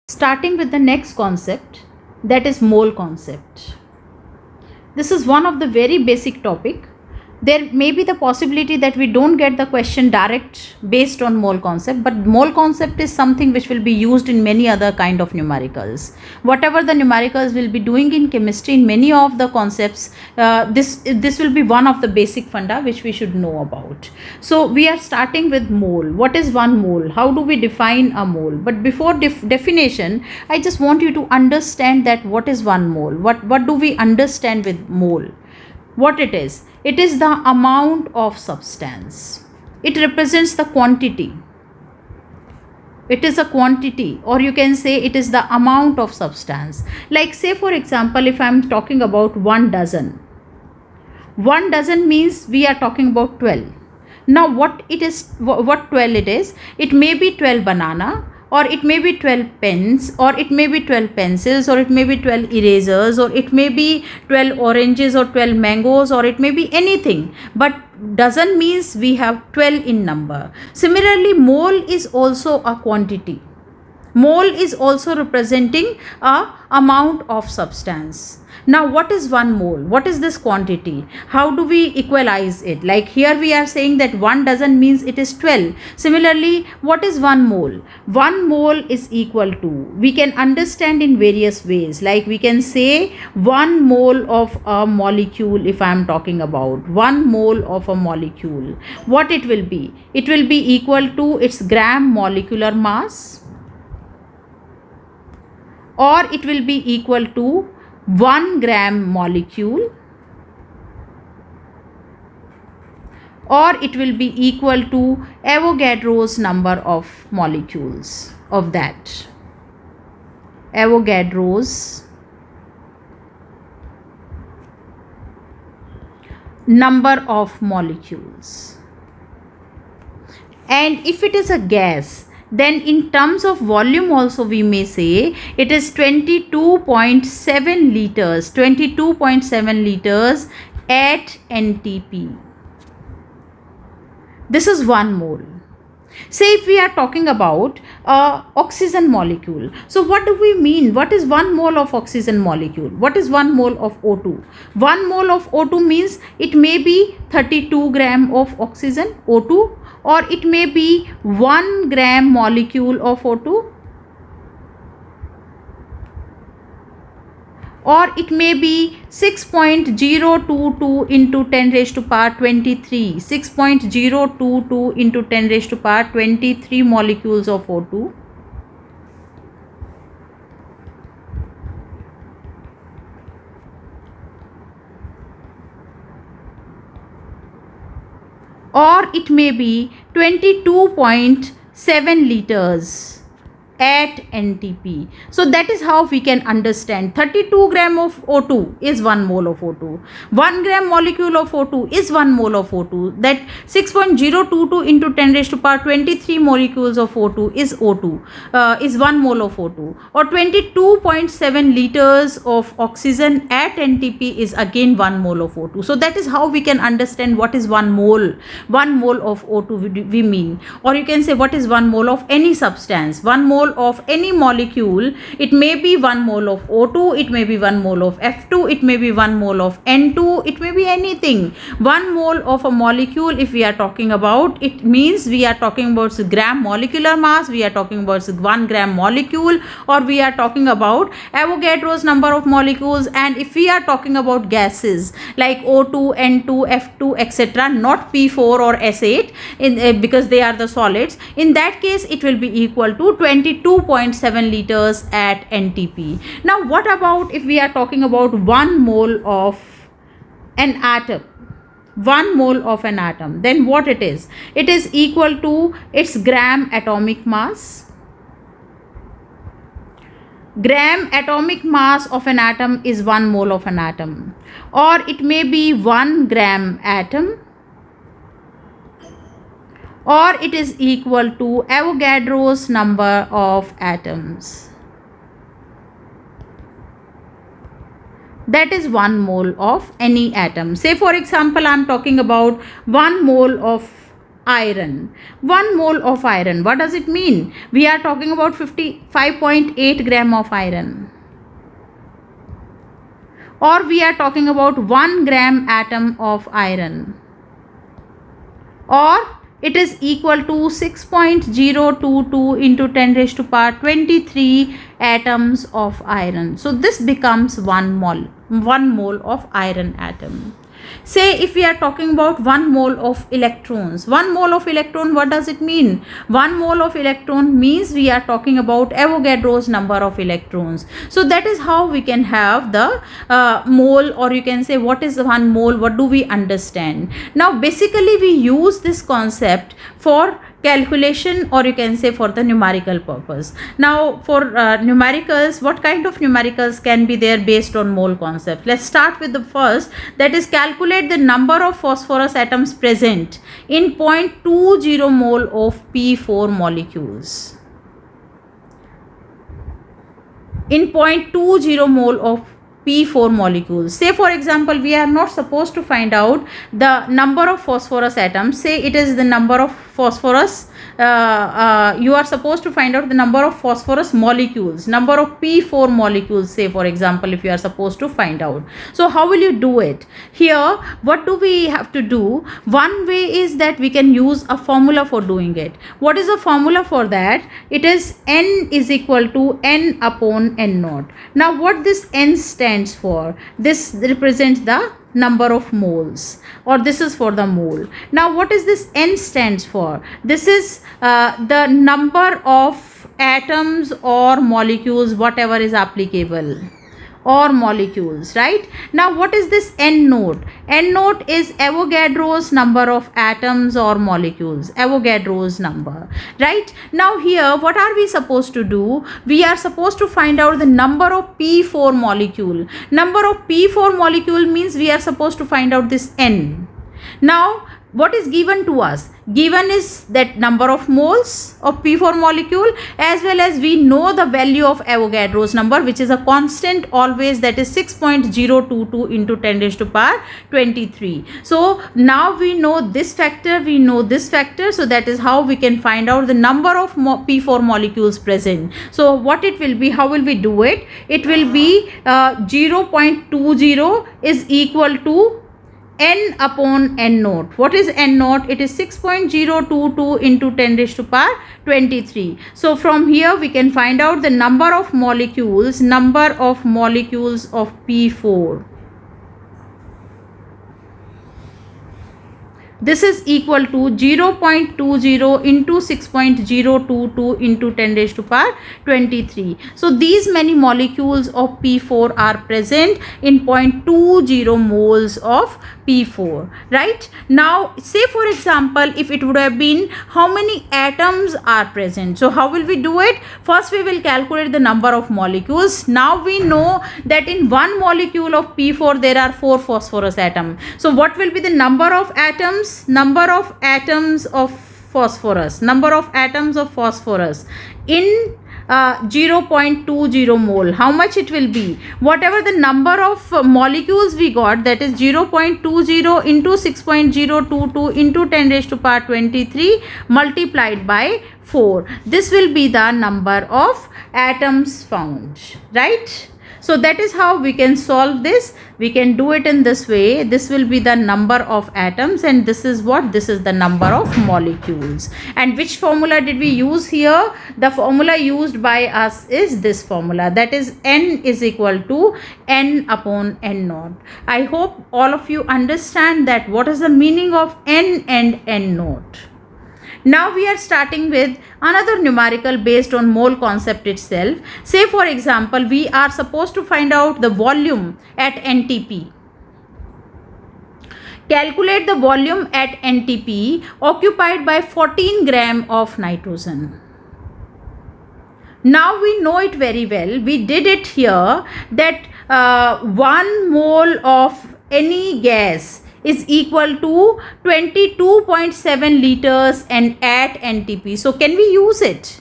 Starting with the next concept, that is mole concept. This is one of the very basic topic. There may be the possibility that we don't get the question direct based on mole concept, but mole concept is something which will be used in many other kind of numericals. Whatever the numericals will be doing in chemistry, in many of the concepts, this will be one of the basic funda which we should know about. So we are starting with mole. What is one mole? How do we define a mole? But before definition, I just want you to understand that what is one mole. What do we understand with mole? What it is the amount of substance. It represents the quantity. It is a quantity, or you can say it is the amount of substance. Like, say for example, if I am talking about 1 dozen, 1 dozen means we are talking about 12. Now what 12 it is? It may be 12 banana, or it may be 12 pens, or it may be 12 pencils, or it may be 12 erasers, or it may be 12 oranges, or 12 mangoes, or it may be anything. But dozen means we have 12 in number. Similarly, mole is also a quantity. Mole is also representing a amount of substance. Now what is one mole? What is this quantity? How do we equalize it? Like here we are saying that 1 dozen means it is 12. Similarly, what is 1 mole? 1 mole is equal to, we can understand in various ways. Like we can say 1 mole of a molecule. If I am talking about 1 mole of a molecule, what it will be? It will be equal to its gram molecular mass, or it will be equal to 1 gram molecule, or it will be equal to Avogadro's number of molecules of that. Avogadro's number of molecules. And if it is a gas, then in terms of volume also we may say it is 22.7 liters, 22.7 liters at NTP. This is 1 mole. Say if we are talking about oxygen molecule. So what do we mean? What is 1 mole of oxygen molecule? What is 1 mole of O2? 1 mole of O2 means it may be 32 gram of oxygen O2, or it may be 1 gram molecule of O2, or it may be 6.022 into 10 raised to power 23, 6.022 into 10 raised to power 23 molecules of O2. Or it may be 22.7 liters at NTP. So that is how we can understand 32 gram of O2 is 1 mole of O2. 1 gram molecule of O2 is 1 mole of O2. That 6.022 into 10 raised to power 23 molecules of O2 is O2, is 1 mole of O2. Or 22.7 liters of oxygen at NTP is again 1 mole of O2. So that is how we can understand what is 1 mole. 1 mole of O2 we mean. Or you can say what is 1 mole of any substance. 1 mole of any molecule, it may be 1 mole of O2, it may be 1 mole of F2, it may be 1 mole of N2, it may be anything. 1 mole of a molecule, if we are talking about, it means we are talking about gram molecular mass, we are talking about 1 gram molecule, or we are talking about Avogadro's number of molecules. And if we are talking about gases like O2, N2, F2, etc., not P4 or S8 because they are the solids, in that case it will be equal to 22.7 liters at NTP. Now what about if we are talking about 1 mole of an atom? 1 mole of an atom, then what it is? It is equal to its gram atomic mass. Gram atomic mass of an atom is 1 mole of an atom, or it may be 1 gram atom, or it is equal to Avogadro's number of atoms. That is 1 mole of any atom. Say for example, I am talking about 1 mole of iron. 1 mole of iron. What does it mean? We are talking about 55.8 gram of iron. Or we are talking about 1 gram atom of iron. Or it is equal to 6.022 into 10 raised to power 23 atoms of iron. So this becomes 1 mole of iron atom. Say if we are talking about 1 mole of electrons. 1 mole of electron, what does it mean? 1 mole of electron means we are talking about Avogadro's number of electrons. So that is how we can have the mole, or you can say what is 1 mole, what do we understand. Now basically we use this concept for calculation, or you can say for the numerical purpose. Now for numericals, what kind of numericals can be there based on mole concept? Let's start with the first, that is calculate the number of phosphorus atoms present in 0.20 mole of P4 molecules. In 0.20 mole of P4 molecules. Say for example, we are not supposed to find out the number of phosphorus atoms. Say it is the number of phosphorus, you are supposed to find out the number of phosphorus molecules, number of P4 molecules, say for example, if you are supposed to find out. So how will you do it? Here what do we have to do? One way is that we can use a formula for doing it. What is the formula for that? It is N is equal to N upon N naught. Now what this N stands for? This represents the number of moles, or this is for the mole. Now what is this N stands for? This is the number of atoms or molecules, whatever is applicable, or molecules, right? Now what is this N naught? N naught is Avogadro's number of atoms or molecules, Avogadro's number, right? Now here what are we supposed to do? We are supposed to find out the number of P4 molecule. Number of P4 molecule means we are supposed to find out this N. Now what is given to us? Given is that number of moles of P4 molecule, as well as we know the value of Avogadro's number, which is a constant always, that is 6.022 into 10 raised to power 23. So now we know this factor, we know this factor, so that is how we can find out the number of P4 molecules present. So what it will be, how will we do it? It will be 0.20 is equal to N upon N naught. What is N naught? It is 6.022 into 10 raised to power 23. So from here we can find out the number of molecules of P4. This is equal to 0.20 into 6.022 into 10 raised to power 23. So these many molecules of P4 are present in 0.20 moles of P4, right? Now say for example, if it would have been how many atoms are present. So how will we do it? First we will calculate the number of molecules. Now we know that in one molecule of P4 there are 4 phosphorus atoms. So what will be the number of atoms? Number of atoms of phosphorus. Number of atoms of phosphorus in 0.20 mole. How much it will be? Whatever the number of molecules we got, that is 0.20 into 6.022 into 10 raised to power 23 multiplied by 4. This will be the number of atoms found, right? So that is how we can solve this. We can do it in this way. This will be the number of atoms, and this is what? This is the number of molecules. And which formula did we use here? The formula used by us is this formula, that is N is equal to N upon N naught. I hope all of you understand that what is the meaning of N and N naught. Now we are starting with another numerical based on mole concept itself. Say for example, we are supposed to find out the volume at NTP. Calculate the volume at NTP occupied by 14 gram of nitrogen. Now we know it very well. We did it here that 1 mole of any gas is equal to 22.7 liters and at NTP. So can we use it?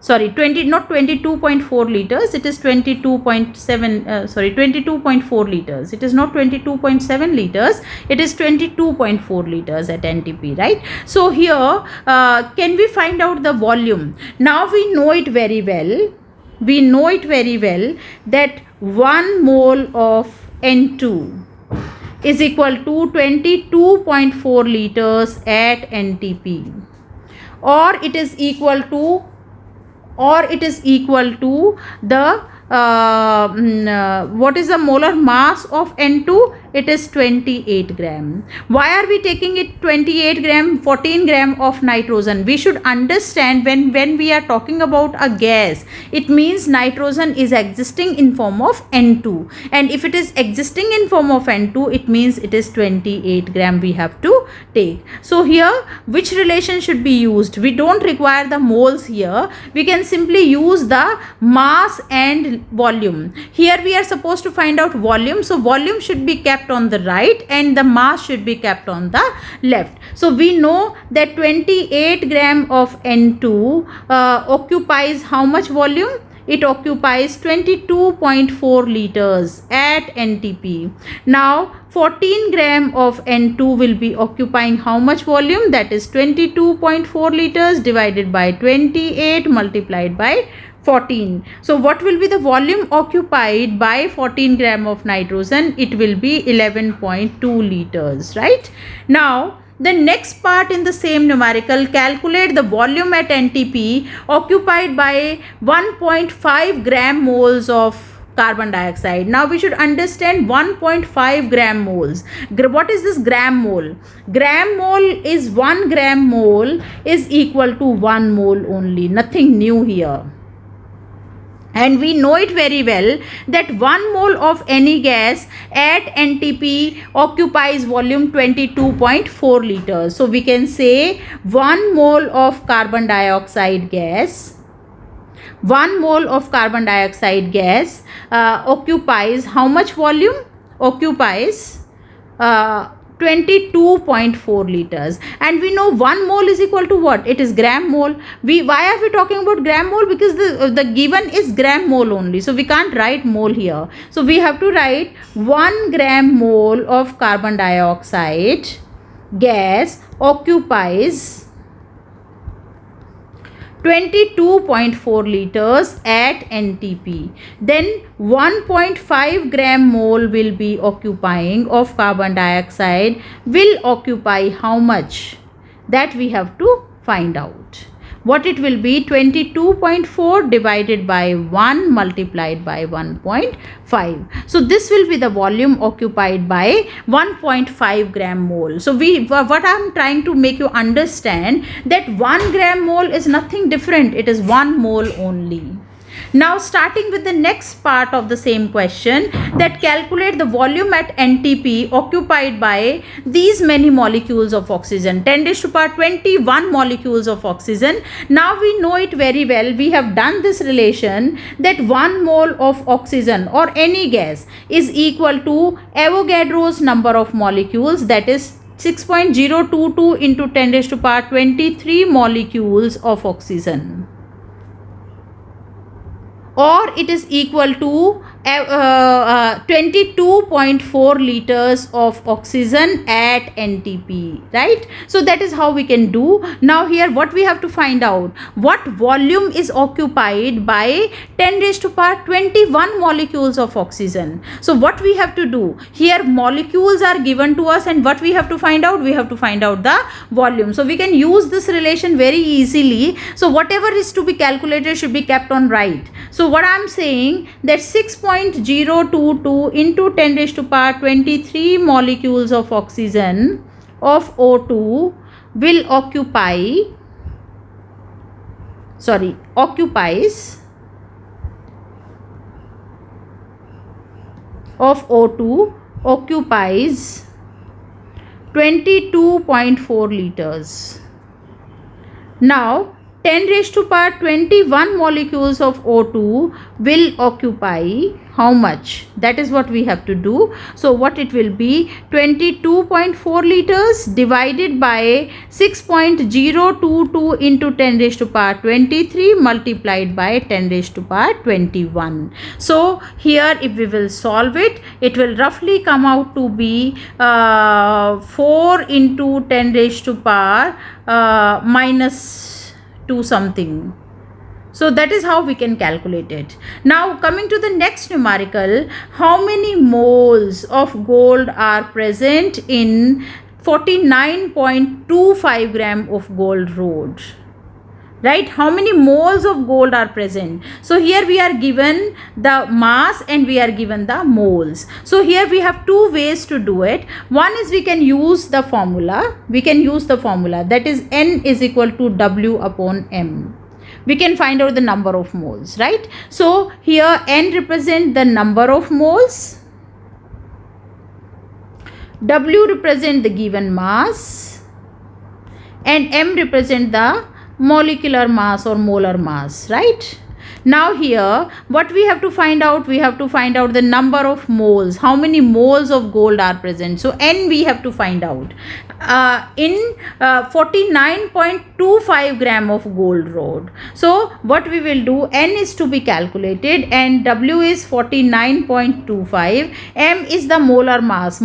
sorry, 20, not 22.4 liters, it is 22.7, sorry, 22.4 liters. It is not 22.7 liters, it is 22.4 liters at NTP, right? So here, can we find out the volume? Now we know it very well. We know it very well that 1 mole of N2 is equal to 22.4 liters at NTP, or it is equal to the what is the molar mass of N2? It is 28 gram. Why are we taking it 28 gram, 14 gram of nitrogen? We should understand when we are talking about a gas, it means nitrogen is existing in form of N2, and if it is existing in form of N2, it means it is 28 gram we have to take. So here, which relation should be used? We don't require the moles here. We can simply use the mass and volume. Here we are supposed to find out volume, so volume should be kept on the right and the mass should be kept on the left. So we know that 28 gram of N2 occupies how much volume? It occupies 22.4 liters at NTP. Now 14 gram of N2 will be occupying how much volume? That is 22.4 liters divided by 28 multiplied by 14. So what will be the volume occupied by 14 gram of nitrogen? It will be 11.2 liters, right? Now the next part in the same numerical, calculate the volume at NTP occupied by 1.5 gram moles of carbon dioxide. Now we should understand 1.5 gram moles. What is this gram mole? Gram mole is 1 gram mole is equal to 1 mole only, nothing new here. And we know it very well that 1 mole of any gas at NTP occupies volume 22.4 liters. So we can say 1 mole of carbon dioxide gas, 1 mole of carbon dioxide gas occupies how much volume? Occupies 22.4 liters, and we know 1 mole is equal to what? It is gram mole. Why are we talking about gram mole? Because the given is gram mole only, so we can't write mole here. So we have to write 1 gram mole of carbon dioxide gas occupies 22.4 liters at NTP. Then 1.5 gram mole will be occupying of carbon dioxide will occupy how much? That we have to find out. What it will be? 22.4 divided by 1 multiplied by 1.5. So this will be the volume occupied by 1.5 gram mole. So what I am trying to make you understand that 1 gram mole is nothing different. It is 1 mole only. Now starting with the next part of the same question, that calculate the volume at NTP occupied by these many molecules of oxygen, 10 raised to power 21 molecules of oxygen. Now we know it very well. We have done this relation that 1 mole of oxygen or any gas is equal to Avogadro's number of molecules, that is 6.022 into 10 raised to power 23 molecules of oxygen, or it is equal to 22.4 liters of oxygen at NTP, right? So that is how we can do. Now here what we have to find out, what volume is occupied by 10 raised to power 21 molecules of oxygen. So what we have to do here, molecules are given to us and what we have to find out? We have to find out the volume. So we can use this relation very easily. So whatever is to be calculated should be kept on right. So what I am saying that 6.022 into 10 raised to power 23 molecules of oxygen of O2 will occupies of O2 occupies 22.4 liters. Now 10 raised to power 21 molecules of O2 will occupy how much? That is what we have to do. So what it will be, 22.4 liters divided by 6.022 into 10 raised to power 23 multiplied by 10 raised to power 21. So here if we will solve it, it will roughly come out to be 4 into 10 raised to power minus 2 something. So that is how we can calculate it. Now coming to the next numerical, how many moles of gold are present in 49.25 gram of gold rod? Right? How many moles of gold are present? So here we are given the mass and we are given the moles. So here we have two ways to do it. One is we can use the formula. That is N is equal to W upon M. We can find out the number of moles, right? So here N represent the number of moles, W represent the given mass, and M represent the molecular mass or molar mass, right? Now here what we have to find out, the number of moles, how many moles of gold are present. So N we have to find out in 49.25 gram of gold rod. So what we will do, N is to be calculated and W is 49.25, M is the molar mass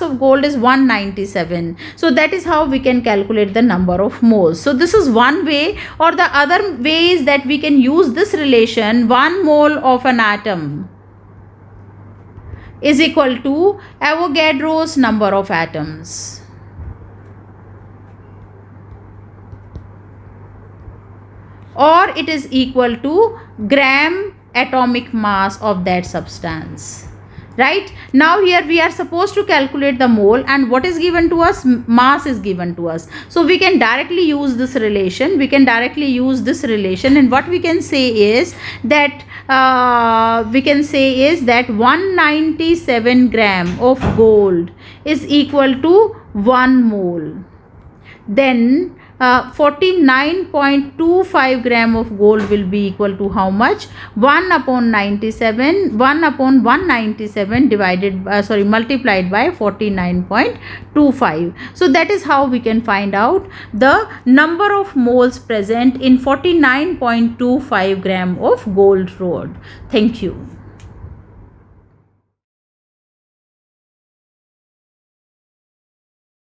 of gold is 197. So that is how we can calculate the number of moles. So this is one way, or the other way is that we can use this relation, 1 mole of an atom is equal to Avogadro's number of atoms. Or it is equal to gram atomic mass of that substance. Right? Now here we are supposed to calculate the mole, and what is given to us? Mass is given to us. So we can directly use this relation. And what we can say is that 197 gram of gold is equal to 1 mole. Then 49.25 gram of gold will be equal to how much? 1 upon 197 multiplied by 49.25. So that is how we can find out the number of moles present in 49.25 gram of gold rod. Thank you.